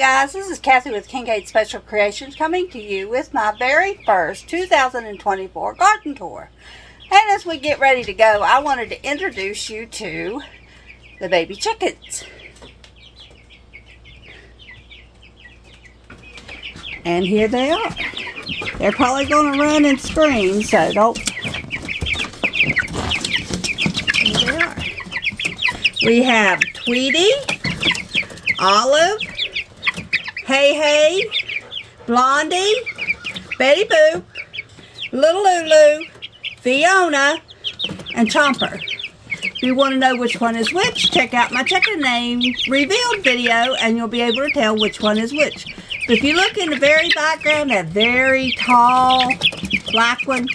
guys, this is Kathy with Kincaid Special Creations coming to you with my very first 2024 garden tour. And as we get ready to go, I wanted to introduce you to the baby chickens. And here they are. They're probably going to run and scream, so don't. Here they are. We have Tweety, Olive, Hey Hey, Blondie, Betty Boop, Little Lulu, Fiona, and Chomper. If you want to know which one is which, check out my chicken name revealed video and you'll be able to tell which one is which. But if you look in the very background, that very tall black one,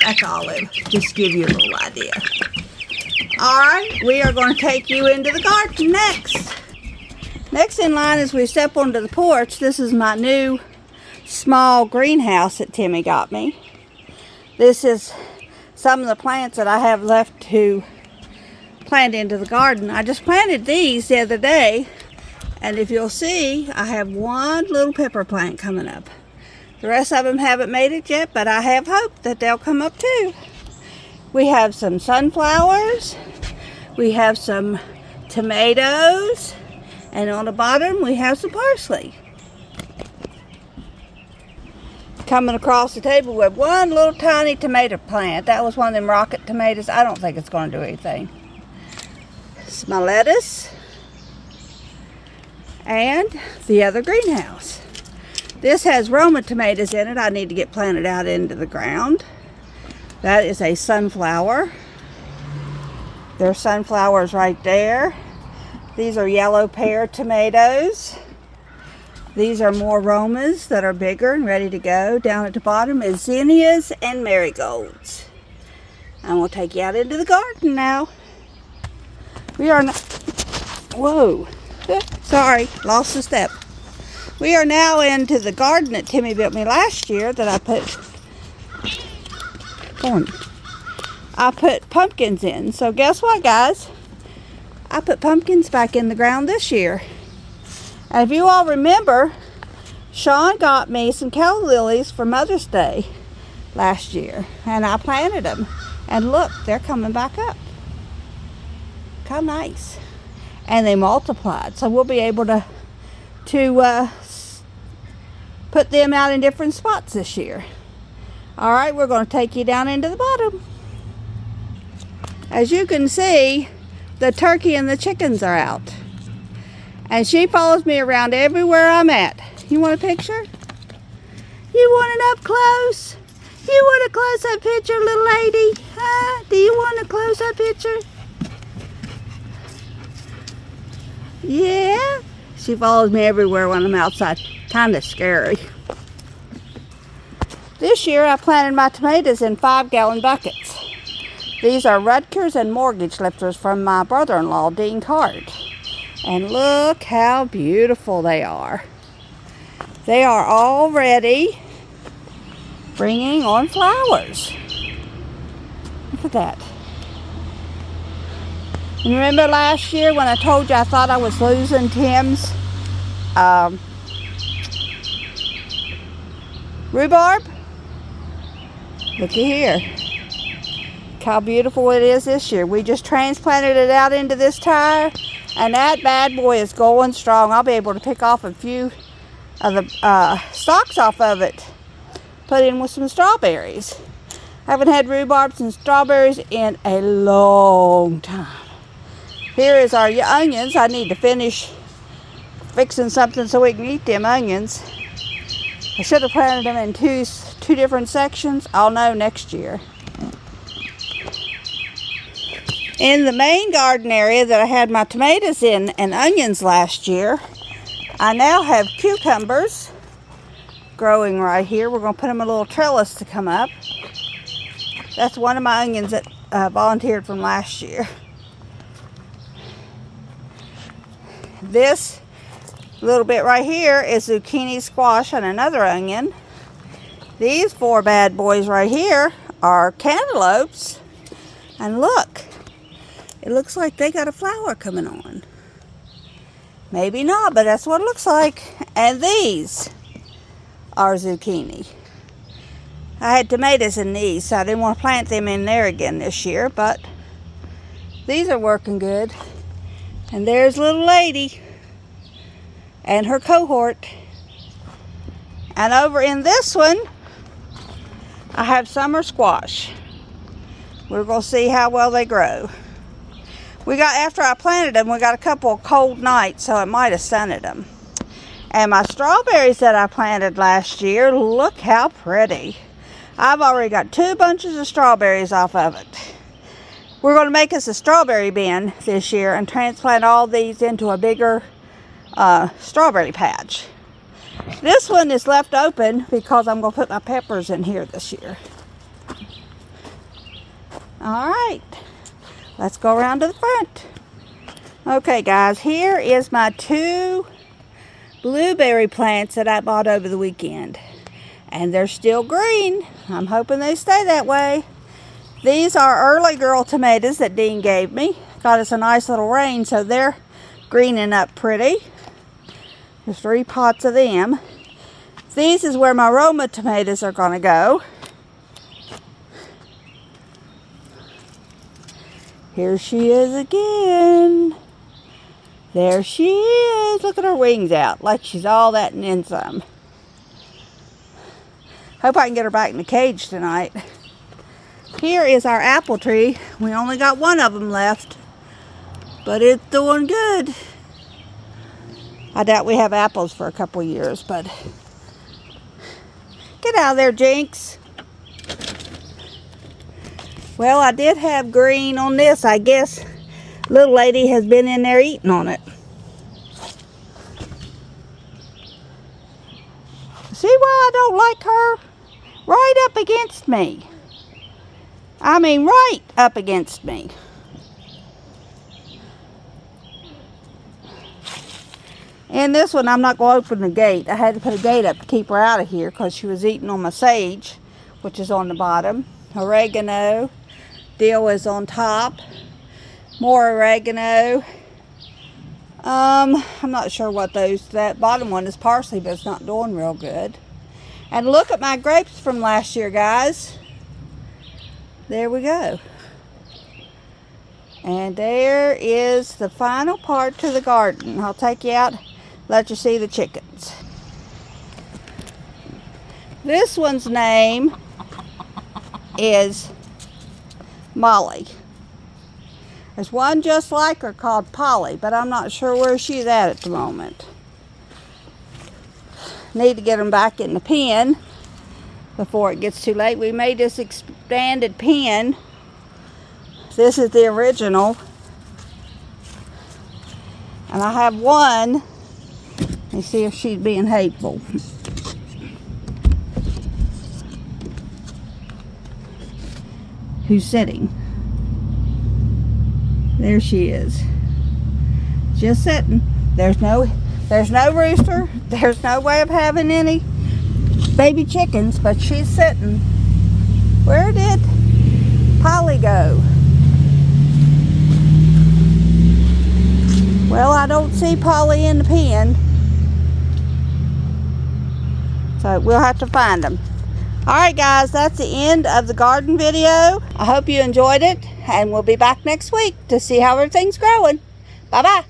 that's Olive. Just to give you a little idea. Alright, we are going to take you into the garden next. Next in line as we step onto the porch, this is my new small greenhouse that Timmy got me. This is some of the plants that I have left to plant into the garden. I just planted these the other day, and if you'll see, I have one little pepper plant coming up. The rest of them haven't made it yet, but I have hope that they'll come up too. We have some sunflowers, we have some tomatoes, and on the bottom we have some parsley. Coming across the table with one little tiny tomato plant. That was one of them rocket tomatoes. I don't think it's going to do anything. It's my lettuce and the other greenhouse. This has Roma tomatoes in it. I need to get planted out into the ground. That is a sunflower. There's sunflowers right there. These are yellow pear tomatoes. These are more Romas that are bigger and ready to go. Down at the bottom is zinnias and marigolds. I'm going to take you out into the garden now. We are now... Whoa. Sorry, lost a step. We are now into the garden that Timmy built me last year that I put... I put pumpkins in. So guess what, guys? I put pumpkins back in the ground this year. And if you all remember, Sean got me some calla lilies for Mother's Day last year. And I planted them. And look, they're coming back up. How nice. And they multiplied. So we'll be able to put them out in different spots this year. Alright, we're going to take you down into the bottom. As you can see, the turkey and the chickens are out. And she follows me around everywhere I'm at. You want a picture? You want it up close? You want a close-up picture, little lady? Huh? Do you want a close-up picture? Yeah? She follows me everywhere when I'm outside. Kind of scary. This year I planted my tomatoes in 5-gallon buckets. These are Rutgers and mortgage lifters from my brother-in-law, Dean Cart. And look how beautiful they are. They are already bringing on flowers. Look at that. And remember last year when I told you I thought I was losing Tim's rhubarb? Looky here. Look how beautiful it is this year. We just transplanted it out into this tire, and that bad boy is going strong. I'll be able to pick off a few of the stalks off of it. Put in with some strawberries. I haven't had rhubarbs and strawberries in a long time. Here is our onions. I need to finish fixing something so we can eat them onions. I should have planted them in two different sections. I'll know next year. In the main garden area that I had my tomatoes in and onions last year, I now have cucumbers growing right here. We're going to put them in a little trellis to come up. That's one of my onions that volunteered from last year. This little bit right here is zucchini, squash, and another onion. These 4 bad boys right here are cantaloupes. And look, it looks like they got a flower coming on. Maybe not, but that's what it looks like. And these are zucchini. I had tomatoes in these, so I didn't want to plant them in there again this year, but these are working good. And there's little lady and her cohort. And over in this one, I have summer squash. We're going to see how well they grow. After I planted them, we got a couple of cold nights, so it might have stunted them. And my strawberries that I planted last year, look how pretty. I've already got 2 bunches of strawberries off of it. We're going to make us a strawberry bin this year and transplant all these into a bigger strawberry patch. This one is left open because I'm going to put my peppers in here this year. All right, let's go around to the front. Okay guys, here is my 2 blueberry plants that I bought over the weekend. And they're still green. I'm hoping they stay that way. These are early girl tomatoes that Dean gave me. Got us a nice little rain, so they're greening up pretty. There's 3 pots of them. These is where my Roma tomatoes are going to go. Here she is again. There she is. Look at her wings out, like she's all that and then some. Hope I can get her back in the cage tonight. Here is our apple tree. We only got 1 of them left, but it's doing good. I doubt we have apples for a couple years, but get out of there, Jinx. Well, I did have green on this. I guess little lady has been in there eating on it. See why I don't like her? Right up against me. I mean, right up against me. And this one, I'm not going to open the gate. I had to put a gate up to keep her out of here because she was eating on my sage, which is on the bottom. Oregano. Dill is on top. More oregano. I'm not sure what that bottom one is parsley, but it's not doing real good. And look at my grapes from last year, guys. There we go. And there is the final part to the garden. I'll take you out, let you see the chickens. This one's name is Molly. There's one just like her called Polly, but I'm not sure where she's at the moment. Need to get them back in the pen before it gets too late. We made this expanded pen. This is the original. And I have one. Let me see if she's being hateful. Who's sitting? There she is. Just sitting. There's no rooster. There's no way of having any baby chickens, but she's sitting. Where did Polly go? Well, I don't see Polly in the pen. So we'll have to find them. Alright guys, that's the end of the garden video. I hope you enjoyed it, and we'll be back next week to see how everything's growing. Bye-bye.